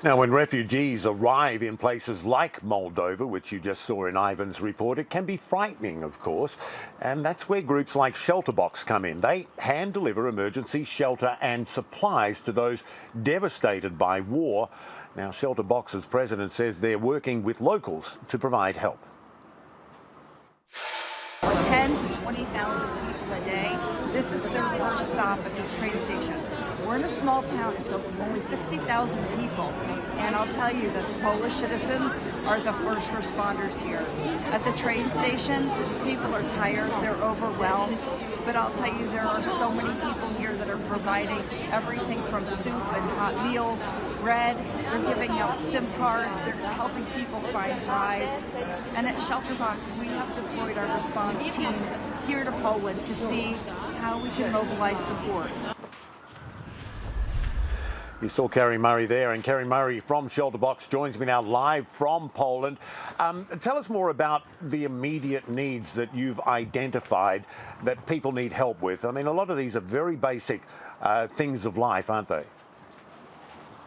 Now, when refugees arrive in places like Moldova, which you just saw in Ivan's report, it can be frightening, of course, and that's where groups like ShelterBox come in. They hand deliver emergency shelter and supplies to those devastated by war. Now, ShelterBox's president says they're working with locals to provide help. 10 to 20,000 people a day. This is their first stop at this train station. We're in a small town. It's only 60,000 people. And I'll tell you that the Polish citizens are the first responders here. At the train station, people are tired, they're overwhelmed. But I'll tell you, there are so many people here that are providing everything from soup and hot meals, bread. They're giving out SIM cards. They're helping people find rides. And at ShelterBox, we have deployed our response team here to Poland to see how we can mobilize support. You saw Kerri Murray there, and Kerri Murray from ShelterBox joins me now live from Poland. Tell us more about the immediate needs that you've identified that people need help with. I mean, a lot of these are very basic things of life, aren't they?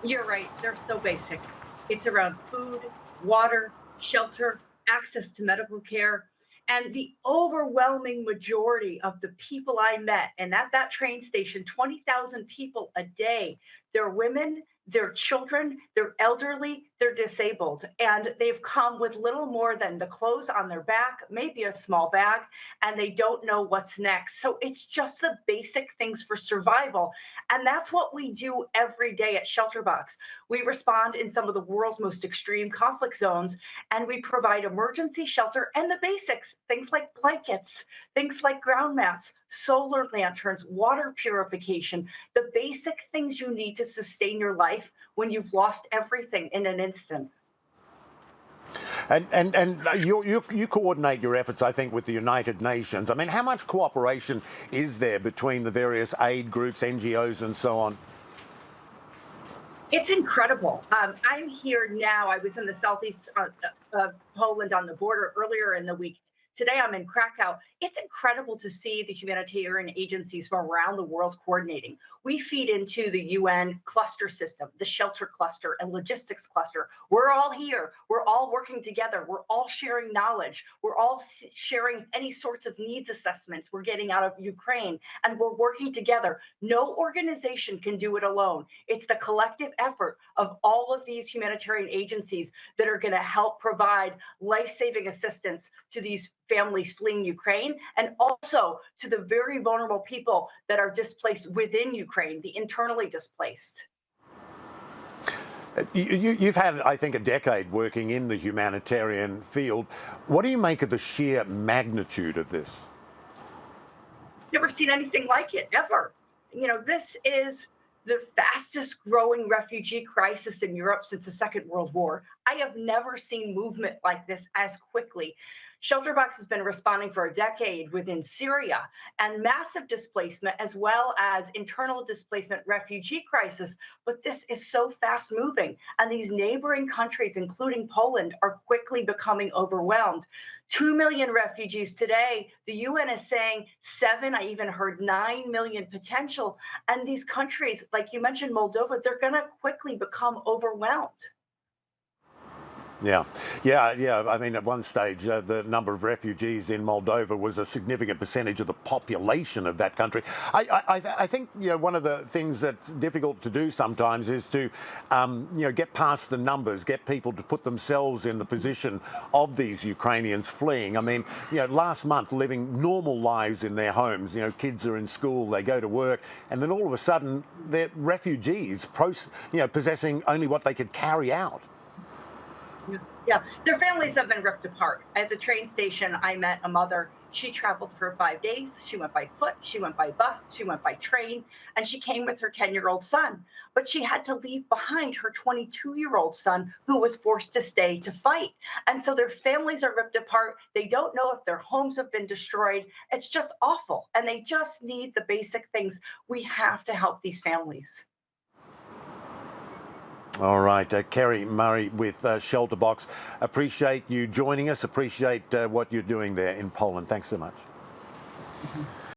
You're right, they're so basic. It's around food, water, shelter, access to medical care. And the overwhelming majority of the people I met, and at that train station, 20,000 people a day, they're women, they're children, they're elderly, they're disabled, and they've come with little more than the clothes on their back, maybe a small bag, and they don't know what's next. So it's just the basic things for survival. And that's what we do every day at ShelterBox. We respond in some of the world's most extreme conflict zones, and we provide emergency shelter and the basics, things like blankets, things like ground mats, solar lanterns, water purification, the basic things you need to sustain your life when you've lost everything in an instant. And you coordinate your efforts, I think, with the United Nations. I mean, how much cooperation is there between the various aid groups, NGOs, and so on? It's incredible. I'm here now. I was in the southeast of Poland on the border earlier in the week. Today, I'm in Krakow. It's incredible to see the humanitarian agencies from around the world coordinating. We feed into the UN cluster system, the shelter cluster and logistics cluster. We're all here. We're all working together. We're all sharing knowledge. We're all sharing any sorts of needs assessments we're getting out of Ukraine, and we're working together. No organization can do it alone. It's the collective effort of all of these humanitarian agencies that are going to help provide life-saving assistance to these families fleeing Ukraine, and also to the very vulnerable people that are displaced within Ukraine, the internally displaced. You've had, I think, a decade working in the humanitarian field. What do you make of the sheer magnitude of this? Never seen anything like it, ever. You know, this is the fastest growing refugee crisis in Europe since the Second World War. I have never seen movement like this as quickly. ShelterBox has been responding for a decade within Syria and massive displacement, as well as internal displacement refugee crisis. But this is so fast moving, and these neighboring countries, including Poland, are quickly becoming overwhelmed. 2 million refugees today. The UN is saying 7, I even heard 9 million potential. And these countries, like you mentioned, Moldova, they're going to quickly become overwhelmed. Yeah. I mean, at one stage, the number of refugees in Moldova was a significant percentage of the population of that country. I think, you know, one of the things that's difficult to do sometimes is to, get past the numbers, get people to put themselves in the position of these Ukrainians fleeing. I mean, last month, living normal lives in their homes. Kids are in school, they go to work, and then all of a sudden, they're refugees, possessing only what they could carry out. Yeah, their families have been ripped apart. At the train station, I met a mother. She traveled for 5 days. She went by foot, she went by bus, she went by train, and she came with her 10-year-old son. But she had to leave behind her 22-year-old son, who was forced to stay to fight. And so their families are ripped apart. They don't know if their homes have been destroyed. It's just awful. And they just need the basic things. We have to help these families. All right, Kerri Murray with ShelterBox. Appreciate you joining us. Appreciate what you're doing there in Poland. Thanks so much.